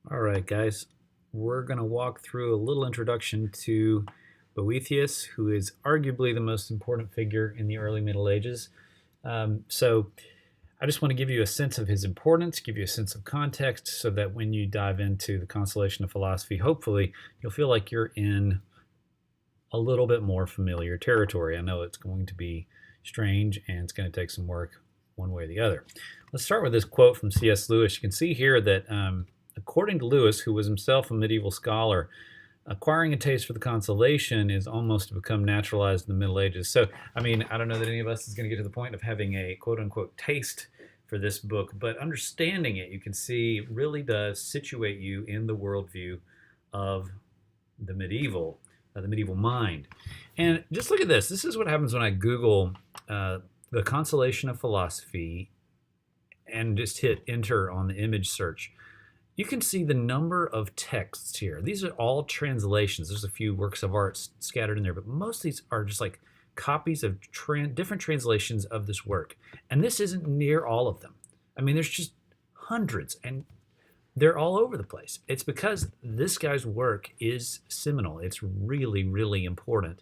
All right, guys, we're going to walk through a little introduction to Boethius, who is arguably the most important figure in the early Middle Ages. So I just want to give you a sense of his importance, give you a sense of context, so that when you dive into the constellation of philosophy, hopefully you'll feel like you're in a little bit more familiar territory. I know it's going to be strange and it's going to take some work one way or the other. Let's start with this quote from C.S. Lewis. You can see here that according to Lewis, who was himself a medieval scholar, acquiring a taste for the consolation is almost to become naturalized in the Middle Ages. So, I mean, I don't know that any of us is going to get to the point of having a quote unquote taste for this book, but understanding it, you can see, really does situate you in the worldview of the medieval mind. And just look at this. This is what happens when I Google the consolation of philosophy and just hit enter on the image search. You can see the number of texts here. These are all translations. There's a few works of art scattered in there, but most of these are just like copies of different translations of this work. And this isn't near all of them. I mean, there's just hundreds, and they're all over the place. It's because this guy's work is seminal. It's really, really important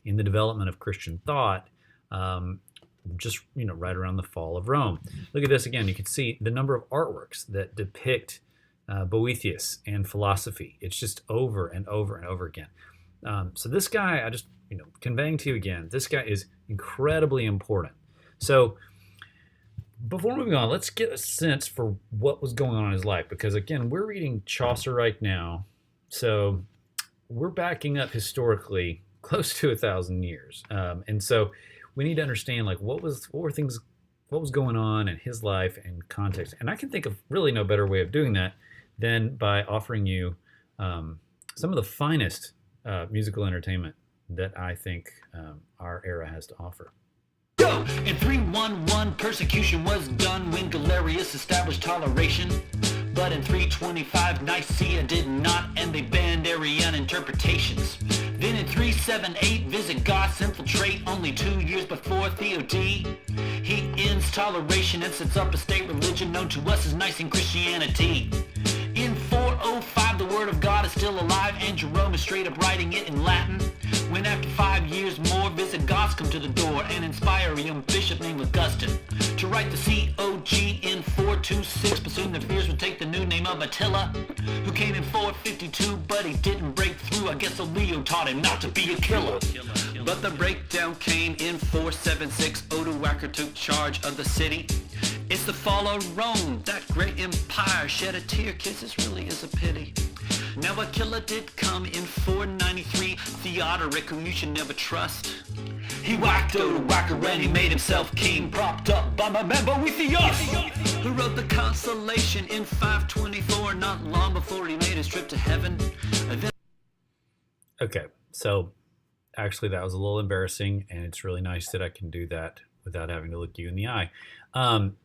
in the development of Christian thought. Just right around the fall of Rome. Look at this again. You can see the number of artworks that depict Boethius and philosophy. It's just over and over and over again. So this guy, I just conveying to you again, this guy is incredibly important. So before moving on, let's get a sense for what was going on in his life, because again, we're reading Chaucer right now, so we're backing up historically close to 1,000 years, and so we need to understand like what was going on in his life and context. And I can think of really no better way of doing that than by offering you some of the finest musical entertainment that I think our era has to offer. In 311, persecution was done when Galerius established toleration. But in 325, Nicaea did not, and they banned Arian interpretations. Then in 378, Visigoths infiltrate only 2 years before Theodore. He ends toleration and sets up a state religion known to us as Nicene Christianity. In 405, the Word of God is still alive, and Jerome is straight up writing it in Latin. When after 5 years more, Visigoths come to the door and inspire a young bishop named Augustine to write the COG in 426, but soon their fears would take the new name of Attila, who came in 452, but he didn't break through. I guess Leo taught him not to be a killer. But the breakdown came in 476. Odoacer took charge of the city. It's the fall of Rome, that great empire shed a tear. Kisses really is a pity. Now Attila did come in 493. Theodoric, whom you should never trust, he whacked Odoacer and he made himself king, propped up by my man Boethius, who wrote the Consolation in 524, not long before he made his trip to heaven. Okay, so actually that was a little embarrassing, and it's really nice that I can do that without having to look you in the eye.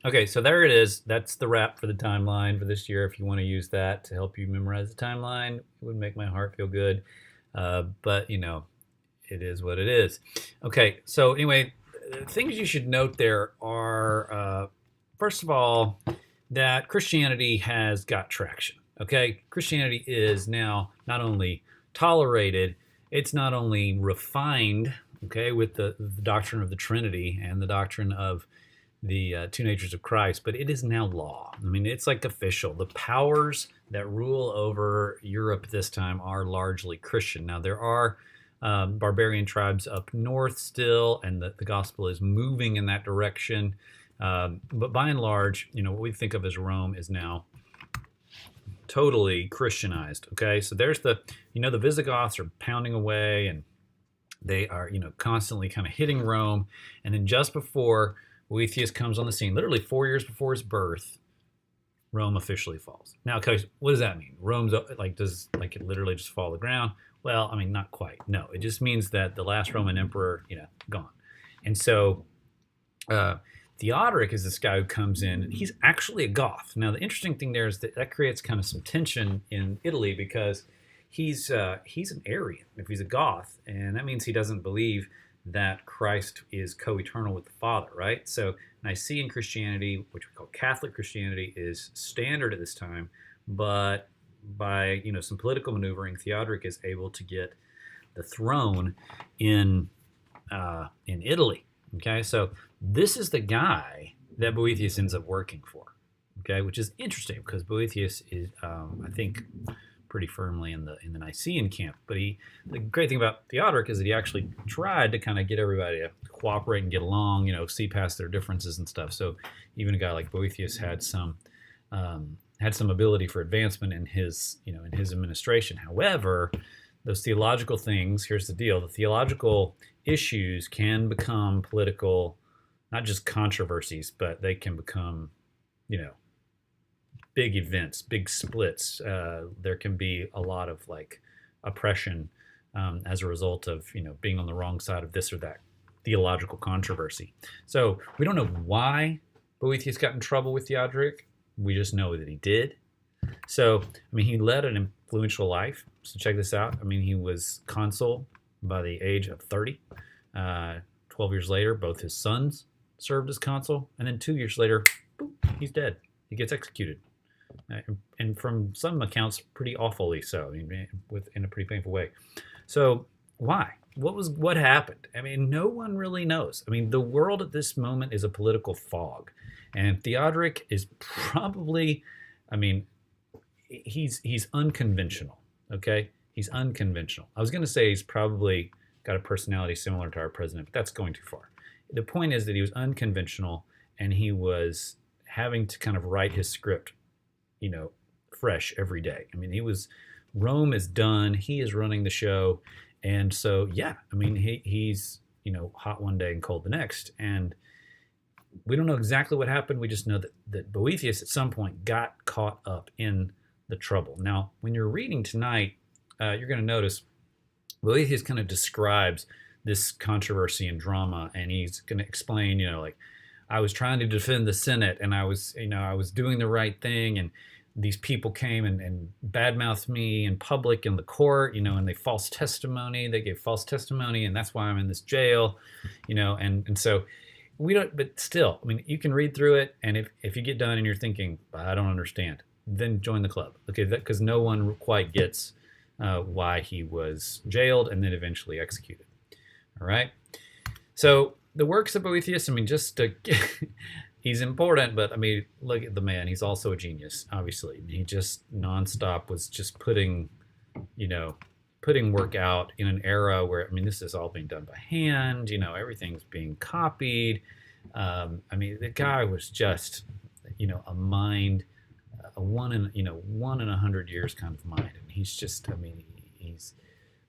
Okay, so there it is. That's the wrap for the timeline for this year. If you want to use that to help you memorize the timeline, it would make my heart feel good. But it is what it is. Okay, so anyway, things you should note there are, first of all, that Christianity has got traction. Okay, Christianity is now not only tolerated, it's not only refined, okay, with the doctrine of the Trinity and the doctrine of the two natures of Christ, but it is now law. I mean, it's like official. The powers that rule over Europe this time are largely Christian. Now, there are barbarian tribes up north still, and the gospel is moving in that direction. But by and large, what we think of as Rome is now totally Christianized. Okay, so there's the Visigoths are pounding away, and they are constantly kind of hitting Rome, and then just before Boethius comes on the scene, literally 4 years before his birth, Rome officially falls. Now, what does that mean? Rome's does it literally just fall to the ground? Well, I mean, not quite. No, it just means that the last Roman emperor, gone. And so Theodoric is this guy who comes in, and he's actually a Goth. Now, the interesting thing there is that creates kind of some tension in Italy, because he's an Arian if he's a Goth, and that means he doesn't believe that Christ is co-eternal with the Father, right? So Nicene Christianity, which we call Catholic Christianity, is standard at this time, but by some political maneuvering, Theodoric is able to get the throne in Italy. Okay, so this is the guy that Boethius ends up working for. Okay, which is interesting because Boethius is, I think, pretty firmly in the Nicene camp. But the great thing about Theodoric is that he actually tried to kind of get everybody to cooperate and get along, see past their differences and stuff. So even a guy like Boethius had some ability for advancement in his administration. However, those theological things, here's the deal: the theological issues can become political, not just controversies, but they can become, big events, big splits. There can be a lot of like oppression as a result of being on the wrong side of this or that theological controversy. So we don't know why Boethius got in trouble with Theodoric. We just know that he did. So he led an influential life. So check this out. He was consul by the age of 30. 12 years later, both his sons served as consul, and then 2 years later, boop, he's dead. He gets executed. And from some accounts, pretty awfully so, in a pretty painful way. So why? What happened? No one really knows. The world at this moment is a political fog, and Theodoric is probably, he's unconventional. Okay, he's unconventional. I was going to say he's probably got a personality similar to our president, but that's going too far. The point is that he was unconventional, and he was having to kind of write his script fresh every day. Rome is done. He is running the show. And so, he's, hot one day and cold the next. And we don't know exactly what happened. We just know that Boethius at some point got caught up in the trouble. Now, when you're reading tonight, you're going to notice Boethius kind of describes this controversy and drama. And he's going to explain, I was trying to defend the Senate, and I was doing the right thing, and these people came and badmouthed me in public in the court, and they gave false testimony, and that's why I'm in this jail, and so we don't, but still, you can read through it, and if you get done and you're thinking, I don't understand, then join the club, okay, because no one quite gets why he was jailed and then eventually executed. All right, so the works of Boethius, he's important, but look at the man. He's also a genius, obviously. He just nonstop was just putting work out in an era where, this is all being done by hand, everything's being copied. The guy was just, a mind, a one in 100 years kind of mind. And he's just, he's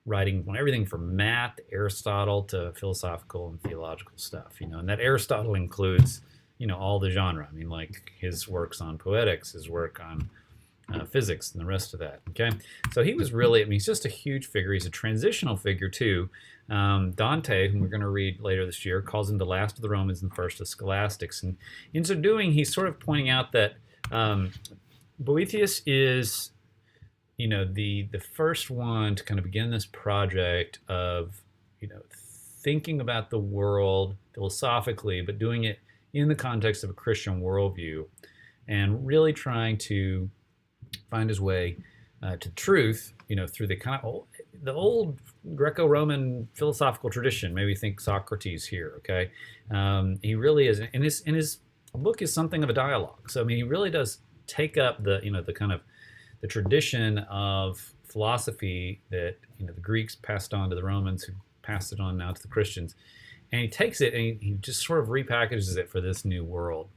writing on everything from math, Aristotle, to philosophical and theological stuff, and that Aristotle includes, all the genre. Like his works on poetics, his work on physics, and the rest of that. Okay, so he was really, he's just a huge figure. He's a transitional figure too. Dante, whom we're going to read later this year, calls him the last of the Romans and first of the Scholastics, and in so doing, he's sort of pointing out that Boethius is the first one to kind of begin this project of, thinking about the world philosophically, but doing it in the context of a Christian worldview, and really trying to find his way to truth, through the kind of the old Greco-Roman philosophical tradition. Maybe think Socrates here. Okay, he really is, and his book is something of a dialogue. So he really does take up the kind of the tradition of philosophy that the Greeks passed on to the Romans, who passed it on now to the Christians, and he takes it and he just sort of repackages it for this new world.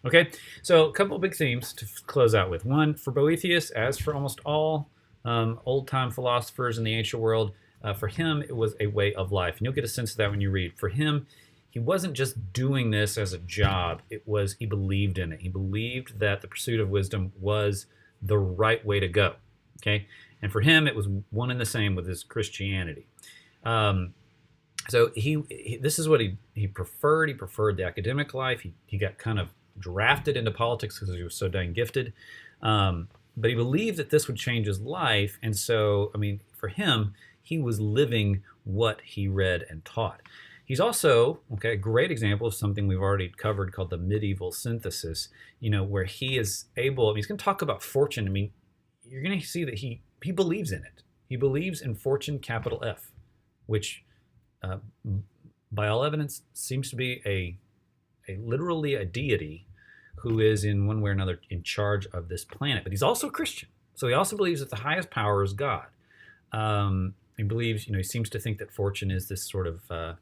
Okay, so a couple of big themes to close out with. One, for Boethius, as for almost all old-time philosophers in the ancient world, for him it was a way of life, and you'll get a sense of that when you read. For him, he wasn't just doing this as a job. It was, he believed in it. He believed that the pursuit of wisdom was the right way to go. Okay, and for him, it was one and the same with his Christianity. So this is what he preferred. He preferred the academic life. He got kind of drafted into politics because he was so dang gifted. But he believed that this would change his life, and so for him, he was living what he read and taught. He's also, a great example of something we've already covered called the medieval synthesis, where he is able, he's going to talk about fortune. you're going to see that he believes in it. He believes in fortune, capital F, which, uh, by all evidence, seems to be a literally a deity who is in one way or another in charge of this planet. But he's also a Christian, so he also believes that the highest power is God. He believes, he seems to think that fortune is this sort of, I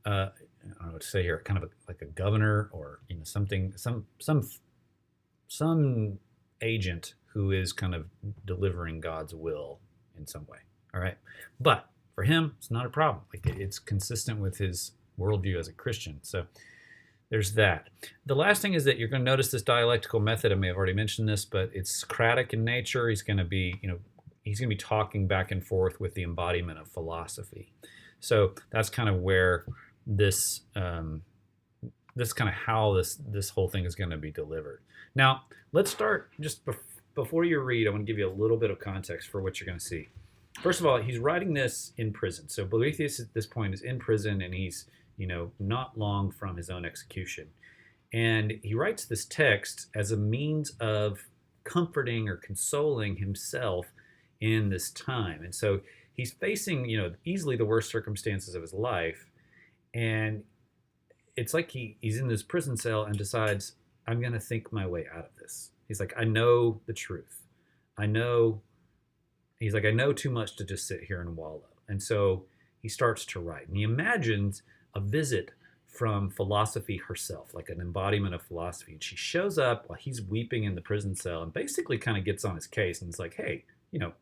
don't know what to say here, kind of like a governor, or something, some agent who is kind of delivering God's will in some way. All right, but for him, it's not a problem. Like, it's consistent with his worldview as a Christian. So there's that. The last thing is that you're going to notice this dialectical method. I may have already mentioned this, but it's Socratic in nature. He's going to be, talking back and forth with the embodiment of philosophy. So that's kind of where this kind of how this whole thing is going to be delivered. Now, let's start just before you read. I want to give you a little bit of context for what you're going to see. First of all, he's writing this in prison. So Boethius at this point is in prison, and he's not long from his own execution. And he writes this text as a means of comforting or consoling himself in this time. And so he's facing, easily the worst circumstances of his life. And it's like he's in this prison cell and decides, I'm going to think my way out of this. He's like, I know the truth. He's like, I know too much to just sit here and wallow. And so he starts to write. And he imagines a visit from philosophy herself, like an embodiment of philosophy. And she shows up while he's weeping in the prison cell and basically kind of gets on his case. And it's like, hey,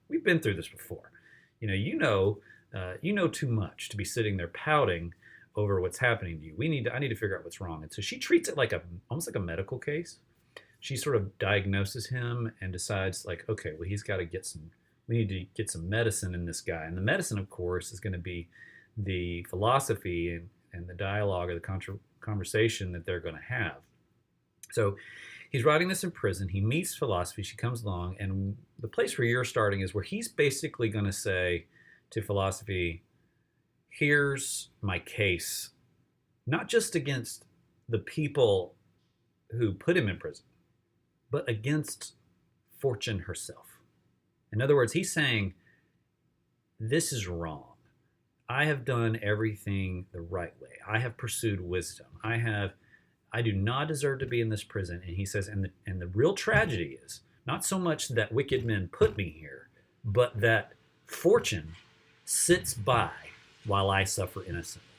we've been through this before. You know too much to be sitting there pouting over what's happening to you. I need to figure out what's wrong. And so she treats it like almost like a medical case. She sort of diagnoses him and decides, like, okay, well, we need to get some medicine in this guy. And the medicine, of course, is going to be the philosophy and the dialogue or the conversation that they're going to have. So he's writing this in prison. He meets philosophy. She comes along. And the place where you're starting is where he's basically going to say to philosophy, here's my case, not just against the people who put him in prison, but against fortune herself. In other words, he's saying, this is wrong. I have done everything the right way. I have pursued wisdom. I do not deserve to be in this prison. And he says, and the real tragedy is not so much that wicked men put me here, but that fortune sits by while I suffer innocently.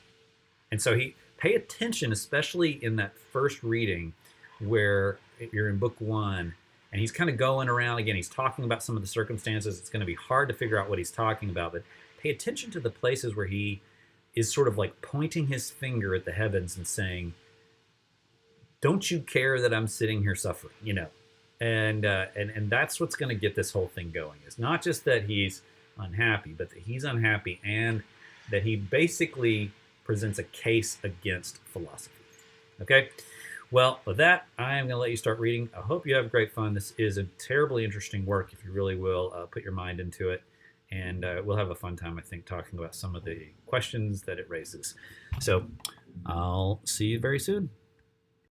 And so pay attention, especially in that first reading where you're in book 1, and he's kind of going around again. He's talking about some of the circumstances. It's going to be hard to figure out what he's talking about, but pay attention to the places where he is sort of like pointing his finger at the heavens and saying, don't you care that I'm sitting here suffering, And that's what's going to get this whole thing going. It's not just that he's unhappy, but that he's unhappy and that he basically presents a case against philosophy. Okay? Well, with that, I am going to let you start reading. I hope you have great fun. This is a terribly interesting work, if you really will put your mind into it. And we'll have a fun time, I think, talking about some of the questions that it raises. So I'll see you very soon.